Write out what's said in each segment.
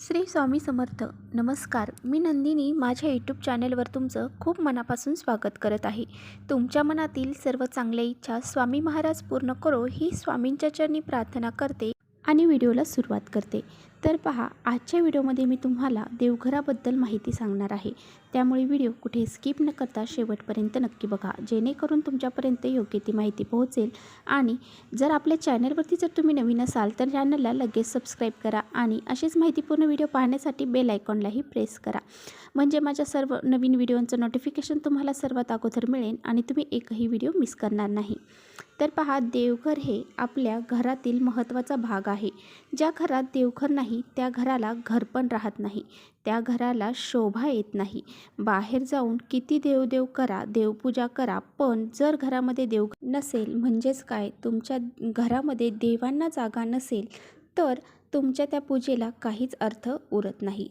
श्री स्वामी समर्थ. नमस्कार, मी नंदिनी माझ्या यूट्यूब चॅनलवर तुमचं खूप मनापासून स्वागत करत आहे. तुमच्या मनातील सर्व चांगल्या इच्छा स्वामी महाराज पूर्ण करो ही स्वामींच्या चरणी प्रार्थना करते आणि व्हिडिओला सुरुवात करते. तर पहा, आजच्या व्हिडिओमध्ये मी तुम्हाला देवघराबद्दल माहिती सांगणार आहे. त्यामुळे व्हिडिओ कुठे स्किप न करता शेवटपर्यंत नक्की बघा, जेणेकरून तुमच्यापर्यंत योग्य ती माहिती पोहोचेल. आणि जर आपल्या चॅनलवरती जर तुम्ही नवीन असाल तर चॅनलला लगेच सबस्क्राईब करा आणि अशीच माहितीपूर्ण व्हिडिओ पाहण्यासाठी बेल आयकॉनलाही प्रेस करा, म्हणजे माझ्या सर्व नवीन व्हिडिओंचं नोटिफिकेशन तुम्हाला सर्वात अगोदर मिळेल आणि तुम्ही एकही व्हिडिओ मिस करणार नाही. तर पहा, देवघर हे आपल्या घरातील महत्त्वाचा भाग आहे. ज्या घरात देवघर नाही त्या घराला घर पण राहत नाही, त्या घराला शोभा येत नाही. बाहेर जाऊन किती देवदेव करा, देवपूजा करा, पण जर घरामध्ये देवघर नसेल, म्हणजेच काय, तुमच्या घरामध्ये देवांना जागा नसेल, तर तुमच्या त्या पूजेला काहीच अर्थ उरत नाही.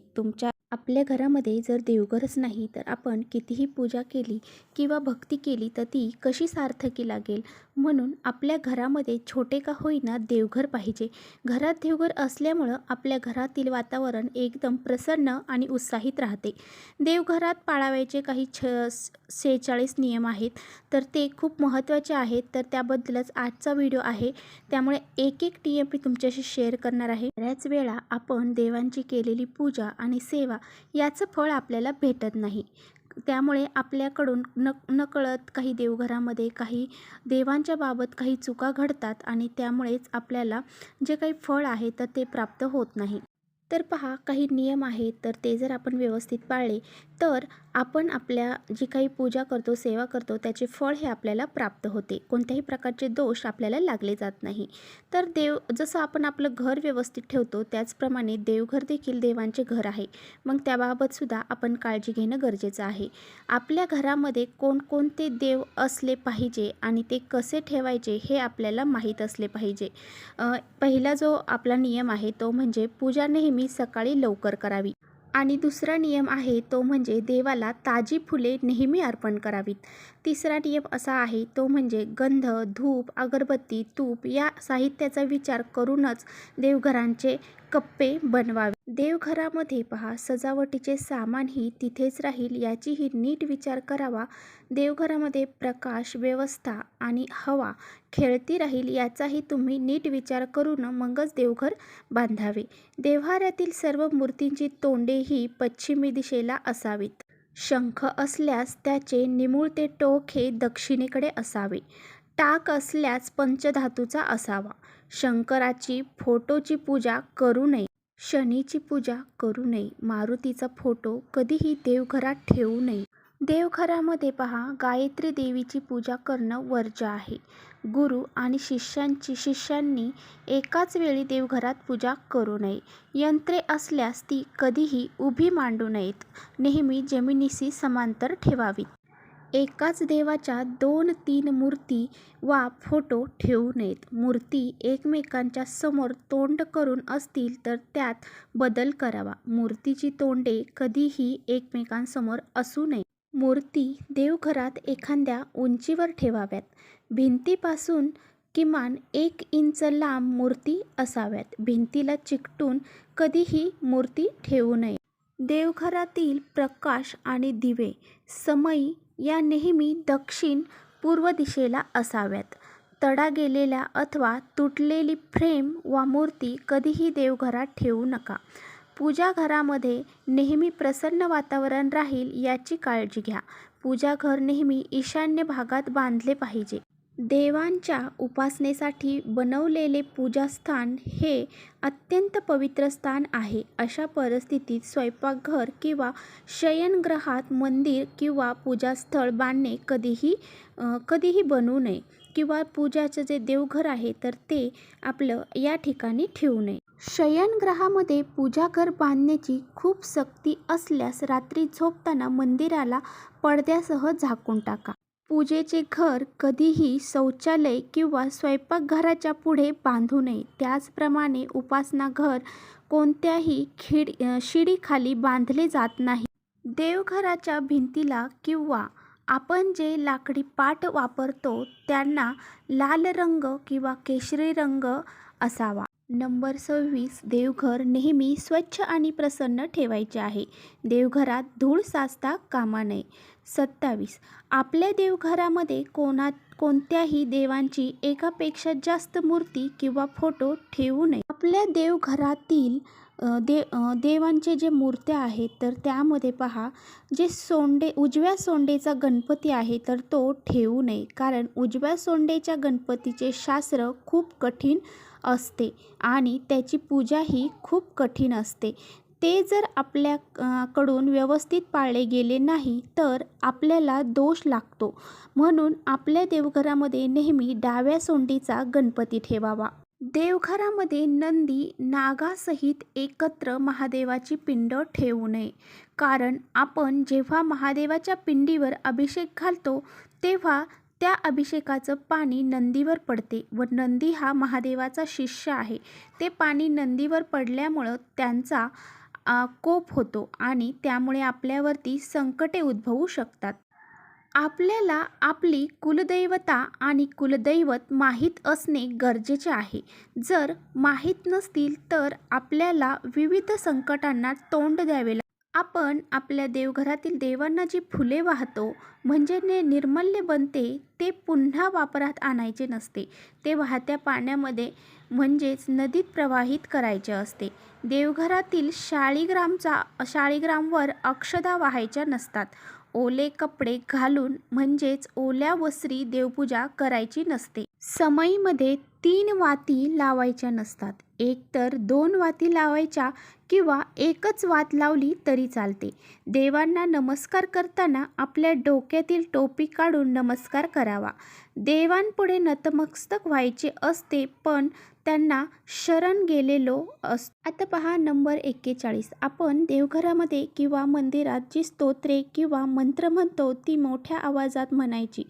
आपल्या घरामध्ये जर देवघरच नाही तर आपण कितीही पूजा केली किंवा भक्ती केली तर ती कशी सार्थकी लागेल. म्हणून आपल्या घरामध्ये छोटे का होईना देवघर पाहिजे. घरात देवघर असल्यामुळं आपल्या घरातील वातावरण एकदम प्रसन्न आणि उत्साहित राहते. देवघरात पाळावयाचे काही 46 नियम आहेत, तर ते खूप महत्त्वाचे आहेत. तर त्याबद्दलच आजचा व्हिडिओ आहे. त्यामुळे एक एक नियम मी तुमच्याशी शेअर करणार आहे. बऱ्याच वेळा आपण देवांची केलेली पूजा आणि सेवा याचं फळ आपल्याला भेटत नाही. त्यामुळे आपल्याकडून नकळत काही देवघरामध्ये काही देवांच्या बाबत काही चुका घडतात आणि त्यामुळेच आपल्याला जे काही फळ आहे तर ते प्राप्त होत नाही. तर पहा, काही नियम आहेत, तर ते जर आपण व्यवस्थित पाळले तर आपण आपल्या जी काही पूजा करतो, सेवा करतो, त्याचे फळ हे आपल्याला प्राप्त होते. कोणत्याही प्रकारचे दोष आपल्याला लागले जात नाही. तर जसं आपण आपलं घर व्यवस्थित ठेवतो त्याचप्रमाणे देवघर देखील देवांचे घर आहे. मग त्याबाबतसुद्धा आपण काळजी घेणं गरजेचं आहे. आपल्या घरामध्ये कोणकोणते देव असले पाहिजे आणि ते कसे ठेवायचे हे आपल्याला माहीत असले पाहिजे. पहिला जो आपला नियम आहे तो म्हणजे पूजा नेहमी सकाळी लवकर करावी. आणि दुसरा नियम आहे तो म्हणजे देवाला ताजी फुले नेहमी अर्पण करावीत. तिसरा नियम असा आहे तो म्हणजे गंध, धूप, अगरबत्ती, तूप या साहित्याचा विचार करूनच देवघरांचे कप्पे बनवावे. देवघरामध्ये पहा, सजावटीचे सामानही तिथेच राहील याचीही नीट विचार करावा. देवघरामध्ये प्रकाश, व्यवस्था आणि हवा खेळती राहील याचाही तुम्ही नीट विचार करून मगच देवघर बांधावे. देव्हाऱ्यातील सर्व मूर्तींची तोंडेही पश्चिमी दिशेला असावीत. शंख असल्यास त्याचे निमुळते टोक हे दक्षिणेकडे असावे. टाक असल्यास पंचधातूचा असावा. शंकराची फोटोची पूजा करू नये. शनीची पूजा करू नये. मारुतीचा फोटो कधीही देवघरात ठेवू नये. देवघरामध्ये पहा, गायत्री देवीची पूजा करणं वर्ज्य आहे. गुरु आणि शिष्यांनी एकाच वेळी देवघरात पूजा करू नये. यंत्रे असल्यास ती कधीही उभी मांडू नयेत. नेहमी जमिनीशी समांतर ठेवावीत. एकाच देवाच्या 2-3 मूर्ती वा फोटो ठेवू नयेत. मूर्ती एकमेकांच्या समोर तोंड करून असतील तर त्यात बदल करावा. मूर्तीची तोंडे कधीही एकमेकांसमोर असू नये. मूर्ती देवघरात एखाद्या उंचीवर ठेवाव्यात. भिंतीपासून किमान 1 इंच लांब मूर्ती असाव्यात. भिंतीला चिकटून कधीही मूर्ती ठेवू नये. देवघरातील प्रकाश आणि दिवे, समई या नेहमी दक्षिण पूर्व दिशेला असाव्यात. तडा गेलेल्या अथवा तुटलेली फ्रेम वा मूर्ती कधीही देवघरात ठेवू नका. पूजाघरामध्ये नेहमी प्रसन्न वातावरण राहील याची काळजी घ्या. पूजाघर नेहमी ईशान्य भागात बांधले पाहिजे. देवांच्या उपासनेसाठी बनवलेले पूजास्थान हे अत्यंत पवित्र स्थान आहे. अशा परिस्थितीत स्वयंपाकघर किंवा शयनगृहात मंदिर किंवा पूजास्थळ बांधणे कधीही बनवू नये. किंवा पूजाचं जे देवघर आहे तर ते आपलं या ठिकाणी ठेवू नये. शयनगृहामध्ये पूजाघर बांधण्याची खूप सक्ती असल्यास रात्री झोपताना मंदिराला पडद्यासह झाकून टाका. पूजेचे घर कधीही शौचालय किंवा स्वयंपाकघराच्या पुढे बांधू नये. त्याचप्रमाणे उपासनाघर कोणत्याही शिडीखाली बांधले जात नाही. देवघराच्या भिंतीला किंवा आपण जे लाकडी पाट वापरतो त्यांना लाल रंग किंवा केशरी रंग असावा. नंबर 26, देवघर नेहमी स्वच्छ आणि प्रसन्न ठेवायचे आहे. देवघरात धूळ साचता कामा नये. 27, आपल्या देवघरामध्ये कोणत्याही देवांची एकापेक्षा जास्त मूर्ती किंवा फोटो ठेवू नये. आपल्या देवघरातील देवांचे जे मूर्त्या आहेत तर त्यामध्ये पहा, जे उजव्या सोंडेचा गणपती आहे तर तो ठेवू नये, कारण उजव्या सोंडेच्या गणपतीचे शास्त्र खूप कठीण असते आणि त्याची पूजाही खूप कठीण असते. ते जर कडून व्यवस्थित पाळले गेले नाही तर आपल्याला दोष लागतो. म्हणून आपल्या देवघरामध्ये नेहमी डाव्या सोंडीचा गणपती ठेवावा. देवघरामध्ये नंदी नागासहित एकत्र महादेवाची पिंड ठेवू नये, कारण आपण जेव्हा महादेवाच्या पिंडीवर अभिषेक घालतो तेव्हा त्या अभिषेकाचं पाणी नंदीवर पडते व नंदी हा महादेवाचा शिष्य आहे. ते पाणी नंदीवर पडल्यामुळं त्यांचा कोप होतो आणि त्यामुळे आपल्यावरती संकटे उद्भवू शकतात. आपल्याला आपली कुलदैवता आणि कुलदैवत माहीत असणे गरजेचे आहे. जर माहीत नसतील तर आपल्याला विविध संकटांना तोंड द्यावे लागते. आपण आपल्या देवघरातील देवांना जी फुले वाहतो म्हणजे निर्मल्य बनते ते पुन्हा वापरात आणायचे नसते. ते वाहत्या पाण्यामध्ये म्हणजेच नदीत प्रवाहित करायचे असते. देवघरातील शाळीग्रामवर अक्षदा वाहायच्या नसतात. ओले कपडे घालून म्हणजेच ओल्या वस्त्री देवपूजा करायची नसते. समईमध्ये 3 वाती लावायच्या नसतात. एकतर 2 वाती लावायच्या किंवा एकच वात लावली तरी चालते. देवांना नमस्कार करताना आपल्या डोक्यातील टोपी काढून नमस्कार करावा. देवांपुढे नतमस्तक व्हायचे असते पण त्यांना शरण गेलेलो असतो. आता पहा नंबर 41, आपण देवघरामध्ये किंवा मंदिरात जी स्तोत्रे किंवा मंत्र म्हणतो ती मोठ्या आवाजात म्हणायची,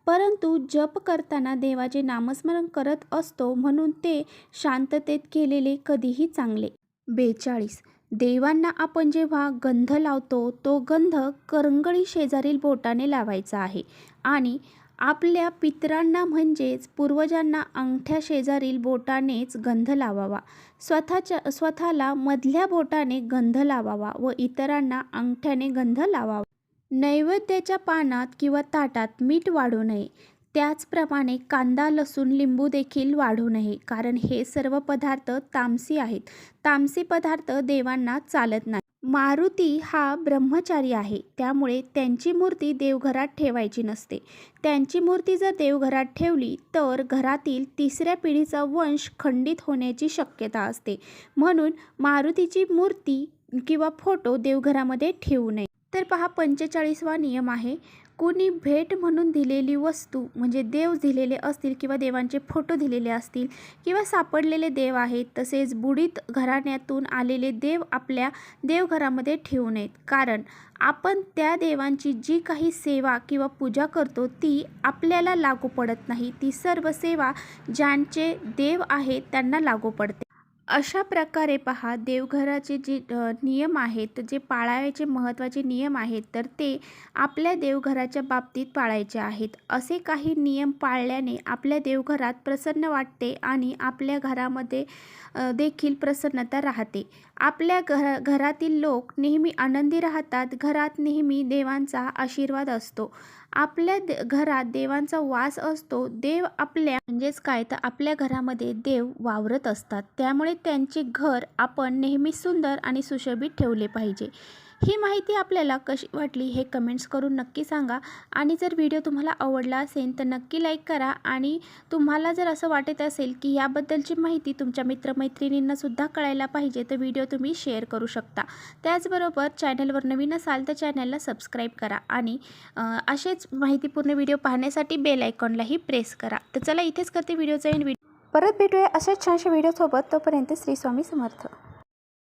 परंतु जप करताना देवाचे नामस्मरण करत असतो म्हणून ते शांततेत केलेले कधीही चांगले. 42, देवांना आपण जेव्हा गंध लावतो तो गंध करंगळी शेजारील बोटाने लावायचा आहे आणि आपल्या पितरांना म्हणजेच पूर्वजांना अंगठ्या शेजारील बोटानेच गंध लावावा. स्वतःला मधल्या बोटाने गंध लावावा व इतरांना अंगठ्याने गंध लावावा. नैवेद्याच्या पानात किंवा ताटात मीठ वाढू नये. त्याचप्रमाणे कांदा, लसूण, लिंबू देखील वाढू नये, कारण हे सर्व पदार्थ तामसी आहेत. तामसी पदार्थ देवांना चालत नाही. मारुती हा ब्रह्मचारी आहे, त्यामुळे त्यांची मूर्ती देवघरात ठेवायची नसते. त्यांची मूर्ती जर देवघरात ठेवली तर घरातील 3ऱ्या पिढीचा वंश खंडित होण्याची शक्यता असते. म्हणून मारुतीची मूर्ती किंवा फोटो देवघरामध्ये ठेवू नये. तर पहा 45वा नियम आहे, कुणी भेट म्हणून दिलेली वस्तू म्हणजे देव दिलेले असतील किंवा देवांचे फोटो दिलेले असतील किंवा सापडलेले देव आहेत तसेच बुडीत घराण्यातून आलेले देव आपल्या देवघरामध्ये ठेवू नयेत, कारण आपण त्या देवांची जी काही सेवा किंवा पूजा करतो ती आपल्याला लागू पडत नाही. ती सर्व सेवा ज्यांचे देव आहेत त्यांना लागू पडते. अशा प्रकारे पहा देवघराचे जे नियम आहेत, जे पाळायचे महत्त्वाचे नियम आहेत तर ते आपल्या देवघराच्या बाबतीत पाळायचे आहेत. असे काही नियम पाळल्याने आपल्या देवघरात प्रसन्न वाटते आणि आपल्या घरामध्ये देखील प्रसन्नता राहते. आपल्या घरातील लोक नेहमी आनंदी राहतात. घरात नेहमी देवांचा आशीर्वाद असतो. आपल्या घरात देवांचा वास असतो. देव म्हणजेच काय तर आपल्या घरामध्ये देव वावरत असतात. त्यामुळे त्यांचे घर आपण नेहमी सुंदर आणि सुशोभित ठेवले पाहिजे. ही माहिती आपल्याला कशी वाटली हे कमेंट्स करून नक्की सांगा आणि जर व्हिडिओ तुम्हाला आवडला असेल तर नक्की लाईक करा आणि तुम्हाला जर असं वाटत असेल की याबद्दलची माहिती तुमच्या मित्रमैत्रिणींना सुद्धा कळायला पाहिजे तर व्हिडिओ तुम्ही शेअर करू शकता. त्याचबरोबर चॅनलवर नवीन असाल तर चॅनलला सबस्क्राईब करा आणि असेच माहितीपूर्ण व्हिडिओ पाहण्यासाठी बेल आयकॉनलाही प्रेस करा. तर चला इथेच करते व्हिडिओचा एंड. परत भेटूया अशाच छानशा व्हिडिओसोबत. तोपर्यंत श्री स्वामी समर्थ.